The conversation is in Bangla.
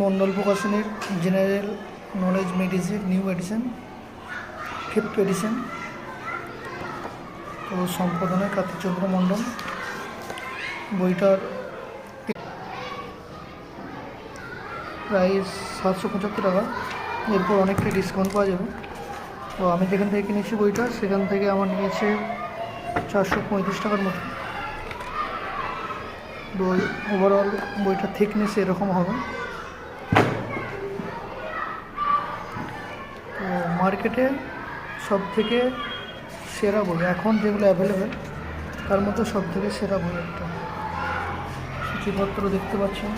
মন্ডল প্রকাশনীর general knowledge medicine new edition 5th edition. তো সম্পাদনায় কার্তিকচন্দ্র মণ্ডল। বইটার প্রাইস 775 টাকা। এরপর অনেকটা ডিসকাউন্ট পাওয়া যাবে। তো আমি যেখান থেকে কিনেছি বইটা সেখান থেকে আমার নিয়েছে 435 টাকার মতো। বই ওভারঅল বইটার থিকনেস এরকম হবে। তো মার্কেটে সব থেকে সেরা বই এখন যেগুলো অ্যাভেলেবেল তার মধ্যে সব থেকে সেরা বই একটা। সূচিপত্র দেখতে পাচ্ছেন।